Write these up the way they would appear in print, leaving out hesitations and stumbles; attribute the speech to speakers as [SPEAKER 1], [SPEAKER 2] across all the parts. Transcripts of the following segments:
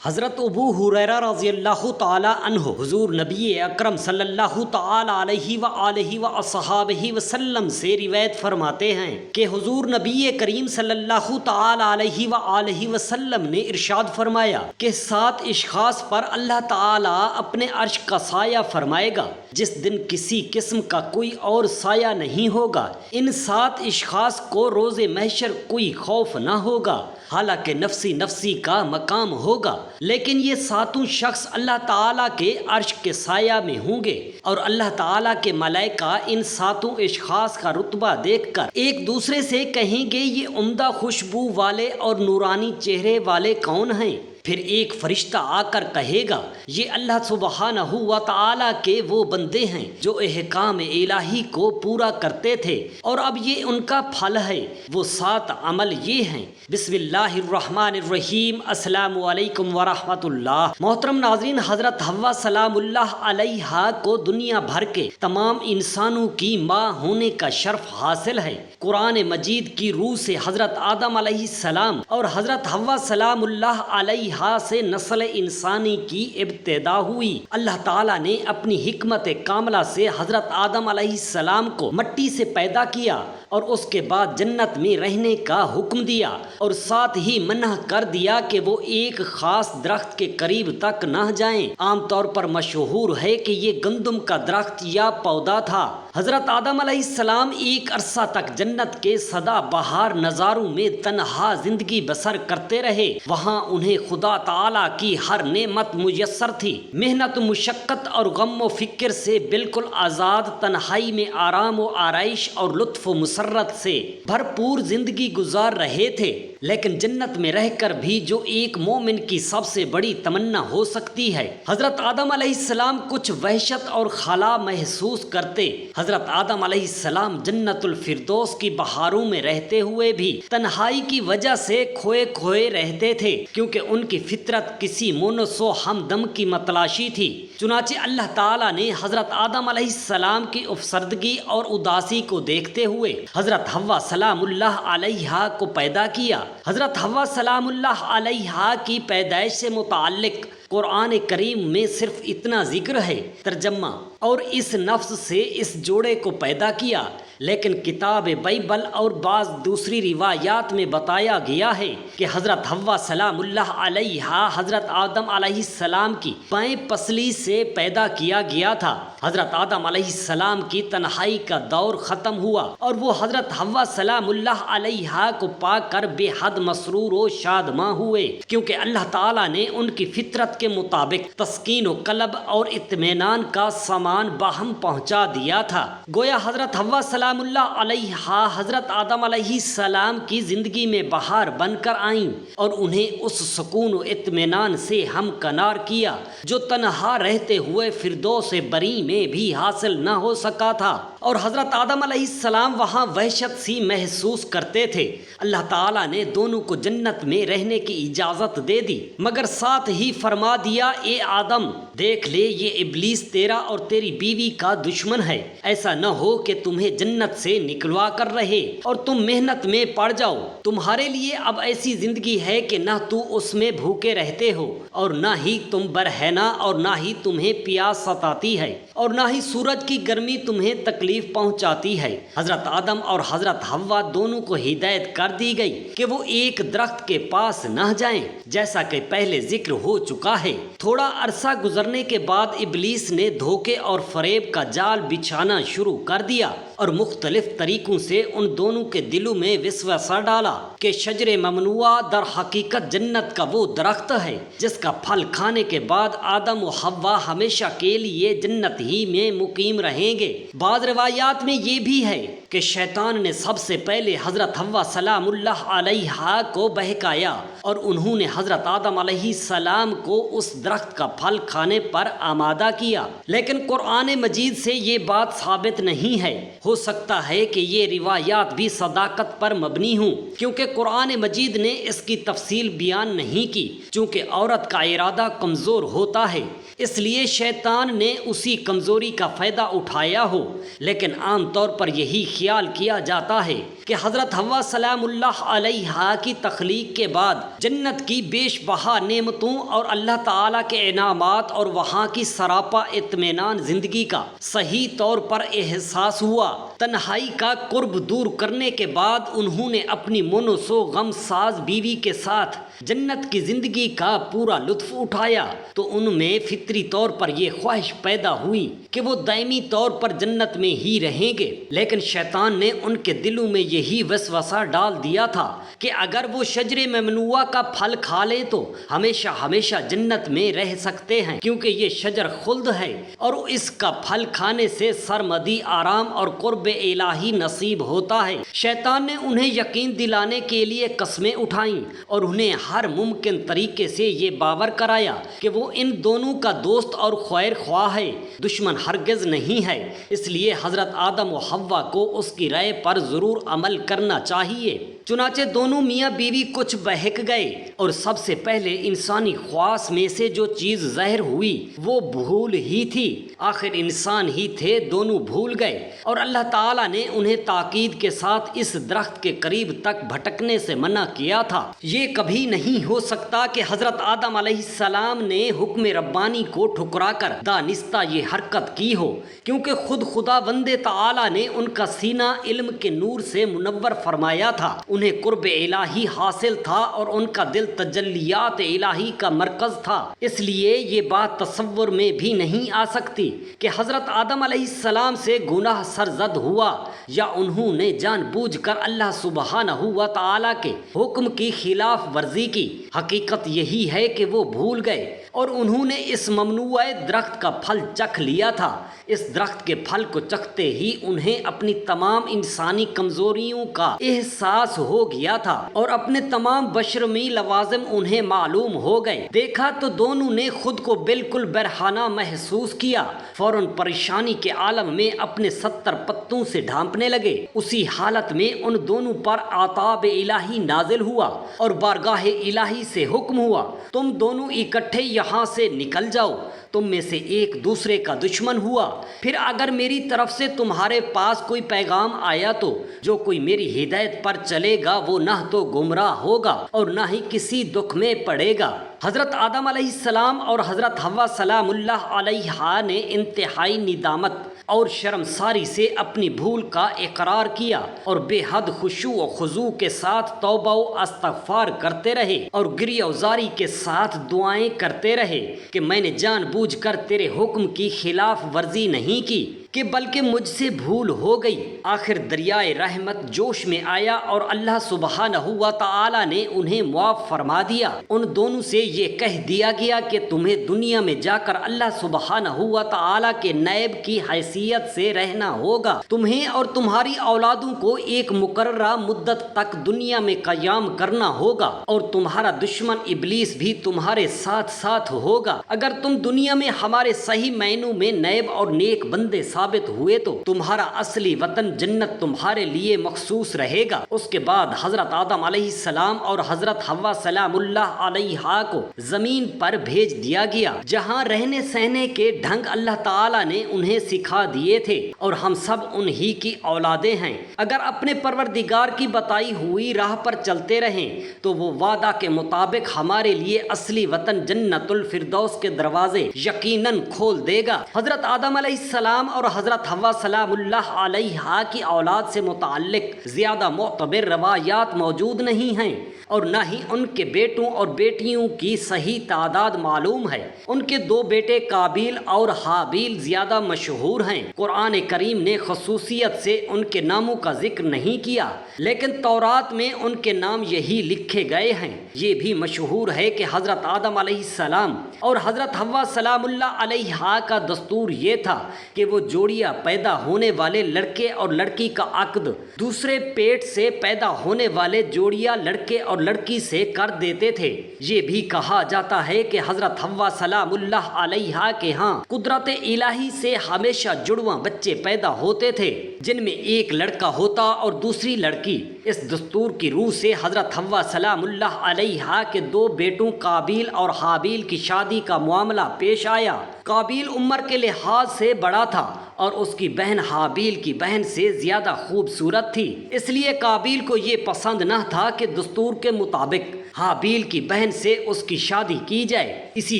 [SPEAKER 1] حضرت ابو ہریرہ رضی اللہ تعالی عنہ حضور نبی اکرم صلی اللہ تعالی علیہ وآلہ وصحابہ وسلم سے روایت فرماتے ہیں کہ حضور نبی کریم صلی اللہ تعالی علیہ وآلہ وسلم نے ارشاد فرمایا کہ 7 اشخاص پر اللہ تعالی اپنے عرش کا سایہ فرمائے گا جس دن کسی قسم کا کوئی اور سایہ نہیں ہوگا۔ ان 7 اشخاص کو روز محشر کوئی خوف نہ ہوگا، حالانکہ نفسی نفسی کا مقام ہوگا، لیکن یہ 7 شخص اللہ تعالیٰ کے عرش کے سایہ میں ہوں گے، اور اللہ تعالیٰ کے ملائکہ ان 7 اشخاص کا رتبہ دیکھ کر ایک دوسرے سے کہیں گے یہ عمدہ خوشبو والے اور نورانی چہرے والے کون ہیں؟ پھر ایک فرشتہ آ کر کہے گا یہ اللہ سبحانہ و تعالیٰ کے وہ بندے ہیں جو احکام الہی کو پورا کرتے تھے، اور اب یہ ان کا پھل ہے۔ وہ 7 عمل یہ ہیں۔ بسم اللہ الرحمن الرحیم۔ السلام علیکم ورحمۃ اللہ۔ محترم ناظرین، حضرت حوا سلام اللہ علیہا کو دنیا بھر کے تمام انسانوں کی ماں ہونے کا شرف حاصل ہے۔ قرآن مجید کی روح سے حضرت آدم علیہ السلام اور حضرت حوا سلام اللہ علیہ سے نسل انسانی کی ابتدا ہوئی۔ اللہ تعالیٰ نے اپنی حکمت کاملہ سے حضرت آدم علیہ السلام کو مٹی سے پیدا کیا اور اس کے بعد جنت میں رہنے کا حکم دیا، اور ساتھ ہی منع کر دیا کہ وہ ایک خاص درخت کے قریب تک نہ جائیں۔ عام طور پر مشہور ہے کہ یہ گندم کا درخت یا پودا تھا۔ حضرت آدم علیہ السلام ایک عرصہ تک جنت کے سدا بہار نظاروں میں تنہا زندگی بسر کرتے رہے۔ وہاں انہیں خدا تعالیٰ کی ہر نعمت میسر تھی۔ محنت، مشقت اور غم و فکر سے بالکل آزاد، تنہائی میں آرام و آرائش اور لطف و مسرت سے بھرپور زندگی گزار رہے تھے۔ لیکن جنت میں رہ کر بھی جو ایک مومن کی سب سے بڑی تمنا ہو سکتی ہے، حضرت آدم علیہ السلام کچھ وحشت اور خلا محسوس کرتے۔ حضرت آدم علیہ السلام جنت الفردوس کی بہاروں میں رہتے ہوئے بھی تنہائی کی وجہ سے کھوئے کھوئے رہتے تھے، کیونکہ ان کی فطرت کسی مونس و ہمدم کی متلاشی تھی۔ چنانچہ اللہ تعالیٰ نے حضرت آدم علیہ السلام کی افسردگی اور اداسی کو دیکھتے ہوئے حضرت حوا سلام اللہ علیہا کو پیدا کیا۔ حضرت حوا سلام اللہ علیہا کی پیدائش سے متعلق قرآن کریم میں صرف اتنا ذکر ہے، ترجمہ: اور اس نفس سے اس جوڑے کو پیدا کیا، لیکن کتاب بائبل اور بعض دوسری روایات میں بتایا گیا ہے کہ حضرت حوا سلام اللہ علیہا حضرت آدم علیہ السلام کی بائیں پسلی سے پیدا کیا گیا تھا۔ حضرت آدم علیہ السلام کی تنہائی کا دور ختم ہوا اور وہ حضرت حوا سلام اللہ علیہا کو پا کر بے حد مسرور و شادماں ہوئے، کیونکہ اللہ تعالیٰ نے ان کی فطرت کے مطابق تسکین و قلب اور اطمینان کا سامان باہم پہنچا دیا تھا۔ گویا حضرت حوا سلام اللہ علیہا حضرت آدم علیہ السلام کی زندگی میں بہار بن کر آئیں اور انہیں اس سکون و اطمینان سے ہمکنار کیا جو تنہا رہتے ہوئے فردوس بری میں بھی حاصل نہ ہو سکا تھا، اور حضرت آدم علیہ السلام وہاں وحشت سی محسوس کرتے تھے۔ اللہ تعالیٰ نے دونوں کو جنت میں رہنے کی اجازت دے دی، مگر ساتھ ہی فرما دیا اے آدم دیکھ لے یہ ابلیس تیرا اور تیری بیوی کا دشمن ہے، ایسا نہ ہو کہ تمہیں جنت سے نکلوا کر رہے اور تم محنت میں پڑ جاؤ۔ تمہارے لیے اب ایسی زندگی ہے کہ نہ تو اس میں بھوکے رہتے ہو اور نہ ہی تم برہنہ، اور نہ ہی تمہیں پیاس ستاتی ہے، اور نہ ہی سورج کی گرمی تمہیں تکلیف پہنچاتی ہے۔ حضرت آدم اور حضرت حوا دونوں کو ہدایت کر دی گئی کہ وہ ایک درخت کے پاس نہ جائیں، جیسا کہ پہلے ذکر ہو چکا ہے۔ تھوڑا عرصہ گزرنے کے بعد ابلیس نے دھوکے اور فریب کا جال بچھانا شروع کر دیا اور مختلف طریقوں سے ان دونوں کے دلوں میں وسوسہ ڈالا کہ شجر ممنوعہ در حقیقت جنت کا وہ درخت ہے جس کا پھل کھانے کے بعد آدم و حوا ہمیشہ کے لیے جنت ہی میں مقیم رہیں گے۔ بعض روایات میں یہ بھی ہے کہ شیطان نے سب سے پہلے حضرت حوا سلام اللہ علیہا کو بہکایا اور انہوں نے حضرت آدم علیہ السلام کو اس درخت کا پھل کھانے پر آمادہ کیا، لیکن قرآن مجید سے یہ بات ثابت نہیں ہے۔ ہو سکتا ہے کہ یہ روایات بھی صداقت پر مبنی ہوں، کیونکہ قرآن مجید نے اس کی تفصیل بیان نہیں کی۔ چونکہ عورت کا ارادہ کمزور ہوتا ہے، اس لیے شیطان نے اسی کمزوری کا فائدہ اٹھایا ہو، لیکن عام طور پر یہی خیال کیا جاتا ہے کہ حضرت حوا سلام اللہ علیہا کی تخلیق کے بعد جنت کی بیش بہا نعمتوں اور اللہ تعالیٰ کے انعامات اور وہاں کی سراپا اطمینان زندگی کا صحیح طور پر احساس ہوا۔ تنہائی کا قرب دور کرنے کے بعد انہوں نے اپنی منوسو غم ساز بیوی کے ساتھ جنت کی زندگی کا پورا لطف اٹھایا، تو ان میں فطری طور پر یہ خواہش پیدا ہوئی کہ وہ دائمی طور پر جنت میں ہی رہیں گے۔ لیکن شیطان نے ان کے دلوں میں یہی وسوسہ ڈال دیا تھا کہ اگر وہ شجر ممنوعہ کا پھل کھا لیں تو ہمیشہ ہمیشہ جنت میں رہ سکتے ہیں، کیونکہ یہ شجر خلد ہے اور اس کا پھل کھانے سے سرمدی آرام اور قرب الہی نصیب ہوتا ہے۔ شیطان نے انہیں یقین دلانے کے لیے قسمیں اٹھائیں اور انہیں ہر ممکن طریقے سے یہ باور کرایا کہ وہ ان دونوں کا دوست اور خیر خواہ ہے، دشمن ہرگز نہیں ہے۔ اس لیے حضرت آدم و حوا کو اس کی رائے پر ضرور عمل کرنا چاہیے۔ چنانچہ دونوں میاں بیوی کچھ بہک گئے اور سب سے پہلے انسانی خواص میں سے جو چیز ظاہر ہوئی وہ بھول ہی تھی۔ آخر انسان ہی تھے، دونوں بھول گئے اور اللہ تعالیٰ نے انہیں تاکید کے ساتھ اس درخت کے قریب تک بھٹکنے سے منع کیا تھا۔ یہ کبھی نہیں ہو سکتا کہ حضرت آدم علیہ السلام نے حکم ربانی کو ٹھکرا کر دانستہ یہ حرکت کی ہو، کیونکہ خود خداوند تعالیٰ نے ان کا سینہ علم کے نور سے منور فرمایا تھا۔ انہیں قرب الہی حاصل تھا اور ان کا دل تجلیات الہی کا مرکز تھا۔ اس لیے یہ بات تصور میں بھی نہیں آ سکتی کہ حضرت آدم علیہ السلام سے گناہ سرزد ہوا یا انہوں نے جان بوجھ کر اللہ سبحانہ و تعالیٰ کے حکم کی خلاف ورزی کی۔ حقیقت یہی ہے کہ وہ بھول گئے اور انہوں نے اس ممنوع درخت کا پھل چکھ لیا تھا۔ اس درخت کے پھل کو چکھتے ہی انہیں اپنی تمام انسانی کمزوریوں کا احساس ہو گیا تھا اور اپنے تمام بشرمی لوازم انہیں معلوم ہو گئے۔ دیکھا تو دونوں نے خود کو بالکل برہنہ محسوس کیا، فوراً پریشانی کے عالم میں اپنے 70 پتوں سے ڈھانپنے لگے۔ اسی حالت میں ان دونوں پر عطاب الہی نازل ہوا اور بارگاہ الہی سے حکم ہوا، تم دونوں اکٹھے یہاں سے نکل جاؤ، تم میں سے ایک دوسرے کا دشمن ہوا۔ پھر اگر میری طرف سے تمہارے پاس کوئی پیغام آیا تو جو کوئی میری ہدایت پر چلے گا وہ نہ تو گمراہ ہوگا اور نہ ہی کسی دکھ میں پڑے گا۔ حضرت آدم علیہ السلام اور حضرت حوا سلام اللہ علیہا نے انتہائی ندامت اور شرمساری سے اپنی بھول کا اقرار کیا اور بے حد خشوع و خضوع کے ساتھ توبہ و استغفار کرتے رہے اور گریہ وزاری کے ساتھ دعائیں کرتے رہے کہ میں نے جان بوجھ کر تیرے حکم کی خلاف ورزی نہیں کی کہ بلکہ مجھ سے بھول ہو گئی۔ آخر دریائے رحمت جوش میں آیا اور اللہ سبحانہ و تعالی نے انہیں معاف فرما دیا۔ ان دونوں سے یہ کہہ دیا گیا کہ تمہیں دنیا میں جا کر اللہ سبحانہ و تعالی کے نائب کی حیثیت سے رہنا ہوگا۔ تمہیں اور تمہاری اولادوں کو ایک مقررہ مدت تک دنیا میں قیام کرنا ہوگا اور تمہارا دشمن ابلیس بھی تمہارے ساتھ ساتھ ہوگا۔ اگر تم دنیا میں ہمارے صحیح معنوں میں نائب اور نیک بندے ثابت ہوئے تو تمہارا اصلی وطن جنت تمہارے لیے مخصوص رہے گا۔ اس کے بعد حضرت آدم علیہ السلام اور حضرت حوا سلام اللہ علیہا کو زمین پر بھیج دیا گیا، جہاں رہنے سہنے کے ڈھنگ اللہ تعالیٰ نے انہیں سکھا دیے تھے اور ہم سب انہی کی اولادیں ہیں۔ اگر اپنے پروردگار کی بتائی ہوئی راہ پر چلتے رہیں تو وہ وعدہ کے مطابق ہمارے لیے اصلی وطن جنت الفردوس کے دروازے یقیناً کھول دے گا۔ حضرت آدم علیہ السلام اور حضرت حوا سلام اللہ علیہا کی اولاد سے متعلق زیادہ معتبر روایات موجود نہیں ہیں اور نہ ہی ان کے بیٹوں اور بیٹیوں کی صحیح تعداد معلوم ہے۔ ان کے 2 بیٹے قابیل اور حابیل زیادہ مشہور ہیں۔ قرآن کریم نے خصوصیت سے ان کے ناموں کا ذکر نہیں کیا، لیکن تورات میں ان کے نام یہی لکھے گئے ہیں۔ یہ بھی مشہور ہے کہ حضرت آدم علیہ السلام اور حضرت حوا سلام اللہ علیہا کا دستور یہ تھا کہ وہ جوڑیاں پیدا ہونے والے لڑکے اور لڑکی کا عقد دوسرے پیٹ سے پیدا ہونے والے جوڑیاں لڑکے اور اور لڑکی سے کر دیتے تھے۔ یہ بھی کہا جاتا ہے کہ حضرت حوا سلام اللہ علیہا کے ہاں قدرت الہی سے ہمیشہ جڑواں بچے پیدا ہوتے تھے، جن میں ایک لڑکا ہوتا اور دوسری لڑکی۔ اس دستور کی روح سے حضرت حوا سلام اللہ علیہا کے دو بیٹوں قابیل اور حابیل کی شادی کا معاملہ پیش آیا۔ قابیل عمر کے لحاظ سے بڑا تھا اور اس کی بہن حابیل کی بہن سے زیادہ خوبصورت تھی، اس لیے قابیل کو یہ پسند نہ تھا کہ دستور کے مطابق حابیل کی بہن سے اس کی شادی کی جائے۔ اسی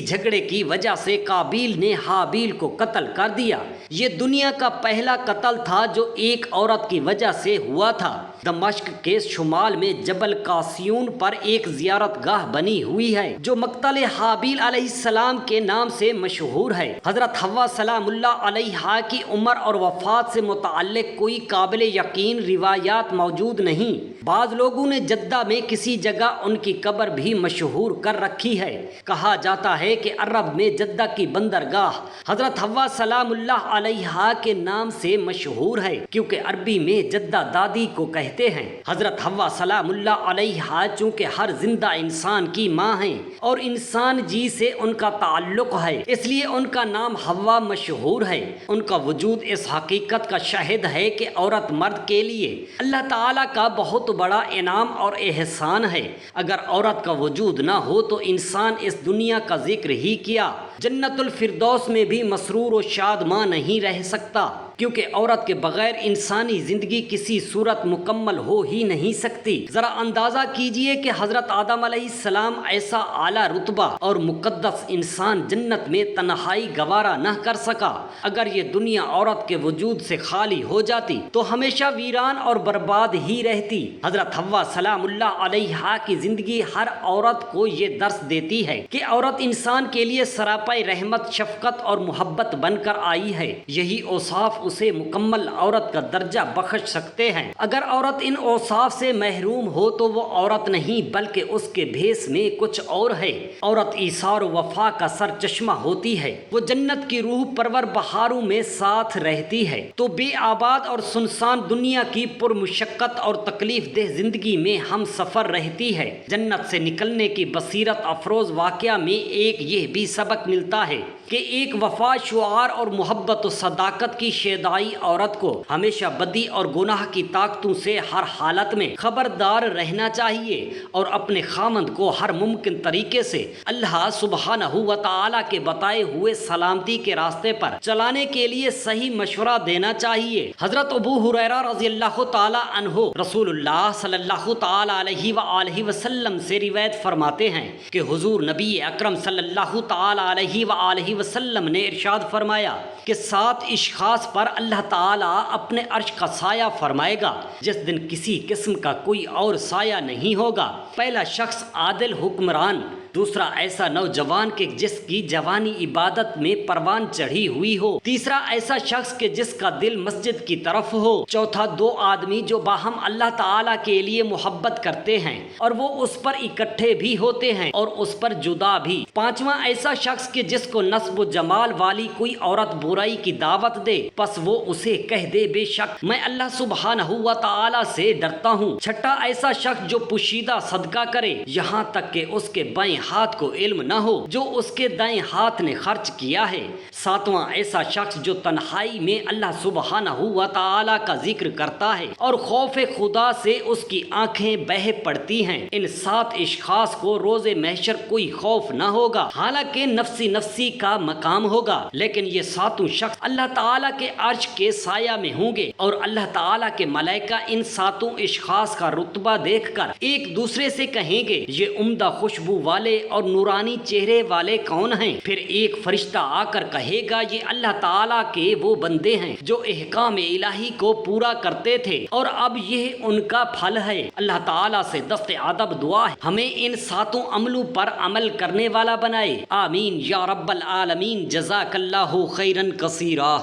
[SPEAKER 1] جھگڑے کی وجہ سے قابیل نے حابیل کو قتل کر دیا۔ یہ دنیا کا پہلا قتل تھا جو ایک عورت کی وجہ سے ہوا تھا۔ دمشق کے شمال میں جبل قاسیون پر ایک زیارت گاہ بنی ہوئی ہے جو مقتل حابیل علیہ السلام کے نام سے مشہور ہے۔ حضرت حوا سلام اللہ علیہا کی عمر اور وفات سے متعلق کوئی قابل یقین روایات موجود نہیں۔ بعض لوگوں نے جدہ میں کسی جگہ ان کی قبر بھی مشہور کر رکھی ہے۔ کہا جاتا ہے کہ عرب میں جدہ کی بندرگاہ حضرت حوا سلام اللہ علیہا کے نام سے مشہور ہے، کیونکہ عربی میں جدہ دادی کو کہتے ہیں۔ حضرت حوا سلام اللہ علیہا چونکہ ہر زندہ انسان کی ماں ہیں اور انسان جی سے ان کا تعلق ہے، اس لیے ان کا نام حوا مشہور ہے۔ ان کا وجود اس حقیقت کا شاہد ہے کہ عورت مرد کے لیے اللہ تعالیٰ کا بہت بڑا انعام اور احسان ہے۔ اگر عورت کا وجود نہ ہو تو انسان اس دنیا کا ذکر ہی کیا جنت الفردوس میں بھی مسرور و شادماں نہیں رہ سکتا، کیونکہ عورت کے بغیر انسانی زندگی کسی صورت مکمل ہو ہی نہیں سکتی۔ ذرا اندازہ کیجئے کہ حضرت آدم علیہ السلام ایسا اعلیٰ رتبہ اور مقدس انسان جنت میں تنہائی گوارا نہ کر سکا۔ اگر یہ دنیا عورت کے وجود سے خالی ہو جاتی تو ہمیشہ ویران اور برباد ہی رہتی۔ حضرت حوا سلام اللہ علیہا کی زندگی ہر عورت کو یہ درس دیتی ہے کہ عورت انسان کے لیے سراپا رحمت، شفقت اور محبت بن کر آئی ہے۔ یہی اوصاف اسے مکمل عورت کا درجہ بخش سکتے ہیں۔ اگر عورت ان اوصاف سے محروم ہو تو وہ عورت نہیں بلکہ اس کے بھیس میں کچھ اور ہے۔ عورت ایثار و وفا کا سر چشمہ ہوتی ہے، وہ جنت کی روح پرور بہاروں میں ساتھ رہتی ہے، تو بے آباد اور سنسان دنیا کی پرمشقت اور تکلیف دہ زندگی میں ہم سفر رہتی ہے۔ جنت سے نکلنے کی بصیرت افروز واقعہ میں ایک یہ بھی سبق ملتا ہے کہ ایک وفا، شعار اور محبت و صداقت کی شیدائی عورت کو ہمیشہ بدی اور گناہ کی طاقتوں سے ہر حالت میں خبردار رہنا چاہیے اور اپنے خامند کو ہر ممکن طریقے سے اللہ سبحانہ و تعالی کے بتائے ہوئے سلامتی کے راستے پر چلانے کے لیے صحیح مشورہ دینا چاہیے۔ حضرت ابو ہریرہ رضی اللہ تعالی عنہ رسول اللہ صلی اللہ تعالی علیہ وآلہ وسلم سے روایت فرماتے ہیں کہ حضور نبی اکرم صلی اللہ تعالی علیہ وآلہ وسلم نے ارشاد فرمایا کہ 7 اشخاص پر اللہ تعالیٰ اپنے عرش کا سایہ فرمائے گا جس دن کسی قسم کا کوئی اور سایہ نہیں ہوگا۔ پہلا شخص عادل حکمران، دوسرا ایسا نوجوان کہ جس کی جوانی عبادت میں پروان چڑھی ہوئی ہو، تیسرا ایسا شخص کہ جس کا دل مسجد کی طرف ہو، چوتھا 2 آدمی جو باہم اللہ تعالیٰ کے لیے محبت کرتے ہیں اور وہ اس پر اکٹھے بھی ہوتے ہیں اور اس پر جدا بھی، پانچواں ایسا شخص کہ جس کو نسب و جمال والی کوئی عورت برائی کی دعوت دے پس وہ اسے کہہ دے بے شک میں اللہ سبحانہ و تعالیٰ سے ڈرتا ہوں، چھٹا ایسا شخص جو پوشیدہ صدقہ کرے یہاں تک کہ اس کے بائیں ہاتھ کو علم نہ ہو جو اس کے دائیں ہاتھ نے خرچ کیا ہے، ساتواں ایسا شخص جو تنہائی میں اللہ سبحانہ و تعالیٰ کا ذکر کرتا ہے اور خوف خدا سے اس کی آنکھیں بہہ پڑتی ہیں۔ ان 7 اشخاص کو روز محشر کوئی خوف نہ ہوگا، حالانکہ نفسی کا مقام ہوگا، لیکن یہ 7 شخص اللہ تعالیٰ کے عرش کے سایہ میں ہوں گے اور اللہ تعالیٰ کے ملائکہ ان 7 اشخاص کا رتبہ دیکھ کر ایک دوسرے سے کہیں گے یہ عمدہ خوشبو والے اور نورانی چہرے والے کون ہیں؟ پھر ایک فرشتہ آ کر کہے گا یہ اللہ تعالیٰ کے وہ بندے ہیں جو احکام الہی کو پورا کرتے تھے اور اب یہ ان کا پھل ہے۔ اللہ تعالیٰ سے دست ادب دعا ہے ہمیں ان 7 عملوں پر عمل کرنے والا بنائے، آمین یا رب العالمین۔ جزاک اللہ خیرا کثیرا۔